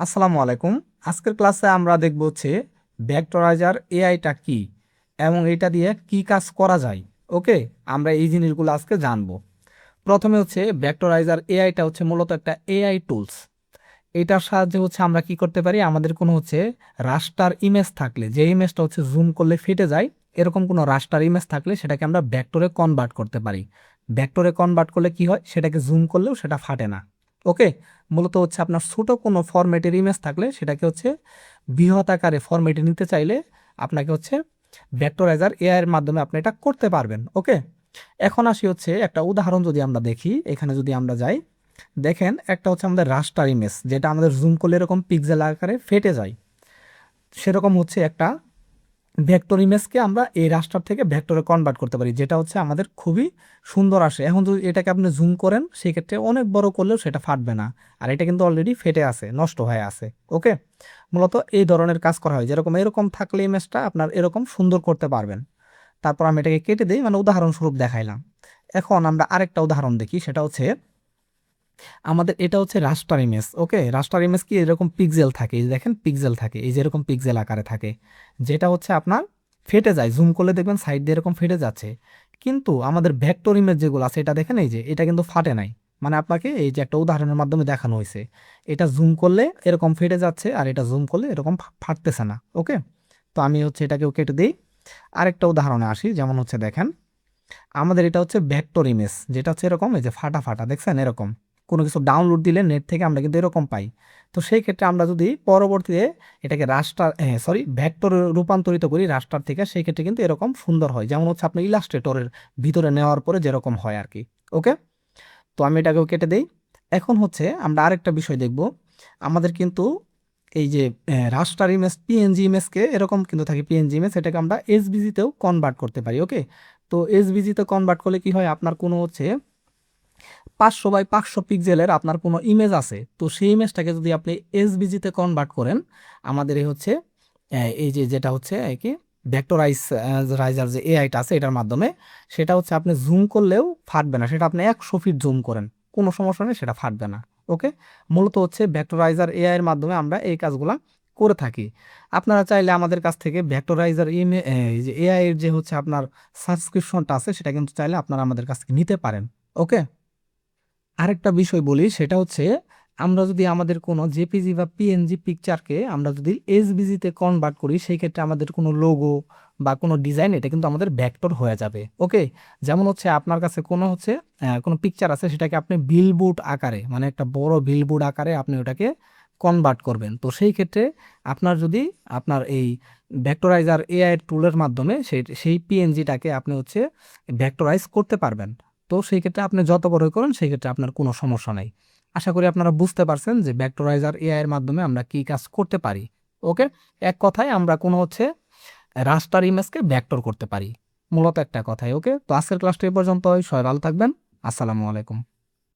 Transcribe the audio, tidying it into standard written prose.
আসসালামু আলাইকুম। আজকের ক্লাসে আমরা দেখব হচ্ছে ভেক্টরাইজার এআইটা কি এবং এটা দিয়ে কি কাজ করা যায়। ওকে, আমরা এই জিনিসগুলো আজকে জানবো। প্রথমে হচ্ছে ভেক্টরাইজার এআইটা হচ্ছে মূলত একটা এআই টুলস। এটার সাহায্যে হচ্ছে আমরা কি করতে পারি, আমাদের কোনো হচ্ছে রাস্টার ইমেজ থাকলে, যে ইমেজটা হচ্ছে জুম করলে ফেটে যায়, এরকম কোনো রাস্টার ইমেজ থাকলে সেটাকে আমরা ভেক্টরে কনভার্ট করতে পারি। ভেক্টরে কনভার্ট করলে কি হয়, সেটাকে জুম করলেও সেটা ফাটে না। ওকে, মূলত হচ্ছে আপনার ছোট কোনো ফরম্যাটের ইমেজ থাকলে সেটাকে হচ্ছে বৃহৎ আকারে ফরম্যাটে নিতে চাইলে আপনাকে হচ্ছে ভেক্টরাইজার এআই এর মাধ্যমে আপনি এটা করতে পারবেন। ওকে, এখন আসি হচ্ছে একটা উদাহরণ যদি আমরা দেখি, এখানে যদি আমরা যাই, দেখেন একটা হচ্ছে আমাদের রাস্টার ইমেজ, যেটা আমাদের জুম করলে এরকম পিক্সেল আকারে ফেটে যায়। সেরকম হচ্ছে একটা ভেক্টর ইমেজকে আমরা এই রাস্টার থেকে ভেক্টরে কনভার্ট করতে পারি, যেটা হচ্ছে আমাদের খুবই সুন্দর আসে। এখন যদি এটাকে আপনি জুম করেন, সেই ক্ষেত্রে অনেক বড় করলেও সেটা ফাটবে না, আর এটা কিন্তু অলরেডি ফেটে আছে, নষ্ট হয়ে আছে। ওকে, মূলত এই ধরনের কাজ করা হয়, যেরকম এরকম থাকলে ইমেজটা আপনার এরকম সুন্দর করতে পারবেন। তারপর আমি এটাকে কেটে দিই, মানে উদাহরণস্বরূপ দেখাইলাম। এখন আমরা আরেকটা উদাহরণ দেখি, সেটা হচ্ছে আমাদের এটা হচ্ছে রাস্টার ইমেজ। ওকে, রাস্টার ইমেজ কি এরকম পিক্সেল থাকে, এই যে দেখেন পিক্সেল থাকে, এই যে এরকম পিক্সেল আকারে থাকে, যেটা হচ্ছে আপনার ফেটে যায়, জুম করলে দেখবেন সাইড দিয়ে এরকম ফেটে যাচ্ছে। কিন্তু আমাদের ভেক্টর ইমেজ যেগুলো আছে, এটা দেখেন, এই যে এটা কিন্তু ফাটে নাই। মানে আপনাকে এই যে একটা উদাহরণের মাধ্যমে দেখানো হয়েছে, এটা জুম করলে এরকম ফেটে যাচ্ছে, আর এটা জুম করলে এরকম ফাটতেছে না। ওকে, তো আমি হচ্ছে এটাকেও কেটে দিই। আরেকটা উদাহরণে আসি, যেমন হচ্ছে দেখেন আমাদের এটা হচ্ছে ভেক্টর ইমেজ, যেটা হচ্ছে এরকম, এই যে ফাটা ফাটা দেখছেন, এরকম কোনো কিছু ডাউনলোড দিলে নেট থেকে আমরা কিন্তু এরকম পাই। তো সেই ক্ষেত্রে আমরা যদি পরবর্তীতে এটাকে রাস্টার ভেক্টরে রূপান্তরিত করি রাস্টার থেকে, সেই ক্ষেত্রে কিন্তু এরকম সুন্দর হয়, যেমন হচ্ছে আপনি ইলাস্ট্রেটরের ভিতরে নেওয়ার পরে যেরকম হয় আর কি। ওকে, তো আমি এটাকেও কেটে দেই। এখন হচ্ছে আমরা আরেকটা বিষয় দেখব, আমাদের কিন্তু এই যে রাস্টার ইমেজ পিএনজি ইমেজকে এরকম কিন্তু থাকে, পিএনজি ইমেজ এটাকে আমরা এসভিজিতেও কনভার্ট করতে পারি। ওকে, তো এসভিজিতে কনভার্ট করলে কি হয়, আপনার কোনো হচ্ছে 500 বাই 500 পিক্সেলের আপনার কোনো ইমেজ আছে, তো সেই ইমেজটাকে যদি আপনি এসভিজিতে কনভার্ট করেন, আমাদের এই হচ্ছে এই যে যেটা হচ্ছে কি রাইজার যে এআইটা আছে, এটার মাধ্যমে সেটা হচ্ছে আপনি জুম করলেও ফাটবে না, সেটা আপনি 100 ফিট জুম করেন, কোনো সমস্যা নেই, সেটা ফাটবে না। ওকে, মূলত হচ্ছে ভেক্টরাইজার এআই এর মাধ্যমে আমরা এই কাজগুলা করে থাকি। আপনারা চাইলে আমাদের কাছ থেকে ভেক্টরাইজার যে এআই এর যে হচ্ছে আপনার সাবস্ক্রিপশনটা আছে, সেটা কিন্তু চাইলে আপনারা আমাদের কাছ থেকে নিতে পারেন। ওকে, আরেকটা বিষয় বলি, সেটা হচ্ছে আমরা যদি আমাদের কোনো জেপিজি বা পিএনজি পিকচারকে আমরা যদি এসভিজিতে কনভার্ট করি, সেই ক্ষেত্রে আমাদের কোনো লোগো বা কোনো ডিজাইন, এটা কিন্তু আমাদের ভেক্টর হয়ে যাবে। ওকে, যেমন হচ্ছে আপনার কাছে কোনো হচ্ছে কোনো পিকচার আছে, সেটাকে আপনি বিলবোর্ড আকারে, মানে একটা বড় বিলবোর্ড আকারে আপনি ওটাকে কনভার্ট করবেন, তো সেই ক্ষেত্রে আপনার যদি আপনার এই ভেক্টরাইজার এআই টুলের মাধ্যমে সেই সেই পিএনজিটাকে আপনি হচ্ছে ভেক্টরাইজ করতে পারবেন। তো সেই ক্ষেত্রে আপনি যত বড়ই করেন, সেই ক্ষেত্রে আপনার কোনো সমস্যা নাই। আশা করি আপনারা বুঝতে পারছেন যে ভেক্টরাইজার এআই এর মাধ্যমে আমরা কি কাজ করতে পারি। ওকে, এক কথায় আমরা কোনো হচ্ছে রাস্টার ইমেজকে ভেক্টর করতে পারি, মূলত একটা কথাই। ওকে, তো আজকের ক্লাসটা এই পর্যন্তই, সবাই ভালো থাকবেন। আসসালামু আলাইকুম।